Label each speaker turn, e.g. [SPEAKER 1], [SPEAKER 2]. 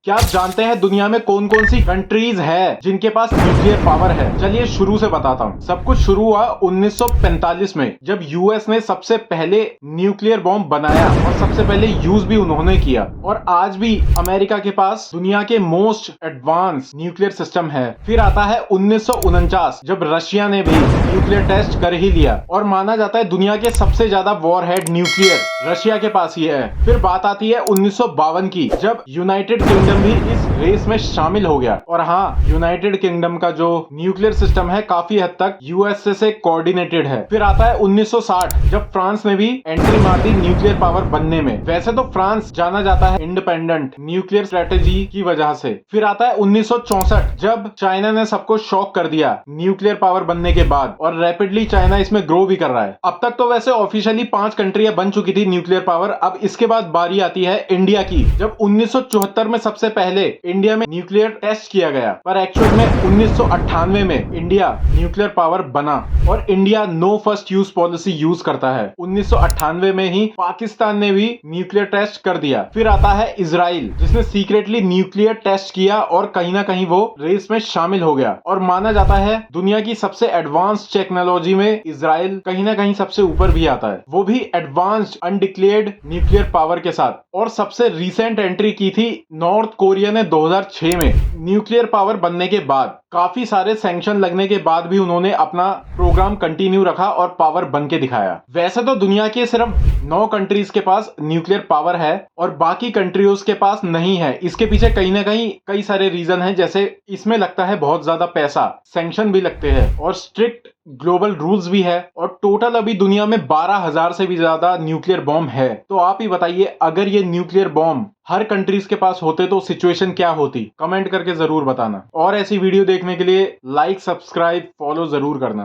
[SPEAKER 1] क्या आप जानते हैं दुनिया में कौन कौन सी कंट्रीज है जिनके पास न्यूक्लियर पावर है? चलिए शुरू से बताता हूँ। सब कुछ शुरू हुआ 1945 में, जब यूएस ने सबसे पहले न्यूक्लियर बॉम्ब बनाया और सबसे पहले यूज भी उन्होंने किया। और आज भी अमेरिका के पास दुनिया के मोस्ट एडवांस न्यूक्लियर सिस्टम है। फिर आता है 1949, जब रशिया ने भी न्यूक्लियर टेस्ट कर ही लिया और माना जाता है दुनिया के सबसे ज्यादा वॉरहेड न्यूक्लियर रशिया के पास ही है। फिर बात आती है 1952 की, जब यूनाइटेड किंगडम भी इस रेस में शामिल हो गया। और हाँ, यूनाइटेड किंगडम का जो न्यूक्लियर सिस्टम है काफी हद तक यूएसए से कोऑर्डिनेटेड है। फिर आता है 1960, जब फ्रांस ने भी एंट्री मार दी न्यूक्लियर पावर बनने में। वैसे तो फ्रांस जाना जाता है इंडिपेंडेंट न्यूक्लियर स्ट्रेटेजी की वजह से। फिर आता है 1964, जब चाइना ने सबको शॉक कर दिया न्यूक्लियर पावर बनने के बाद, और रैपिडली चाइना इसमें ग्रो भी कर रहा है। अब तक तो वैसे ऑफिशियली 5 कंट्रियां बन चुकी थी न्यूक्लियर पावर। अब इसके बाद बारी आती है इंडिया की, जब 1974 में सबसे पहले इंडिया में न्यूक्लियर टेस्ट किया गया, पर एक्चुअल में 1998 में इंडिया न्यूक्लियर पावर बना और India no first use policy use करता है। 1998 में ही पाकिस्तान ने भी न्यूक्लियर टेस्ट कर दिया। फिर आता है इजराइल, जिसने सीक्रेटली न्यूक्लियर टेस्ट किया और कहीं ना कहीं वो रेस में शामिल हो गया। और माना जाता है दुनिया की सबसे एडवांस टेक्नोलॉजी में इजराइल कहीं ना कहीं सबसे ऊपर भी आता है, वो भी एडवांस्ड अनडिक्लेयर्ड न्यूक्लियर पावर के साथ। और सबसे रिसेंट एंट्री की थी नॉर्थ कोरिया ने 2006 में। न्यूक्लियर पावर बनने के बाद काफी सारे सैंक्शन लगने के बाद भी उन्होंने अपना प्रोग्राम कंटिन्यू रखा और पावर बन के दिखाया। वैसे तो दुनिया के सिर्फ 9 कंट्रीज के पास न्यूक्लियर पावर है और बाकी कंट्रीज के पास नहीं है। इसके पीछे कहीं ना कहीं कई सारे रीजन हैं, जैसे इसमें लगता है बहुत ज्यादा पैसा, सैंक्शन भी लगते हैं और स्ट्रिक्ट ग्लोबल रूल्स भी है। और टोटल अभी दुनिया में 12,000 से भी ज्यादा न्यूक्लियर बॉम्ब है। तो आप ही बताइए, अगर ये न्यूक्लियर बॉम्ब हर कंट्रीज के पास होते तो सिचुएशन क्या होती? कमेंट करके जरूर बताना। और ऐसी वीडियो देखने के लिए लाइक, सब्सक्राइब, फॉलो जरूर करना।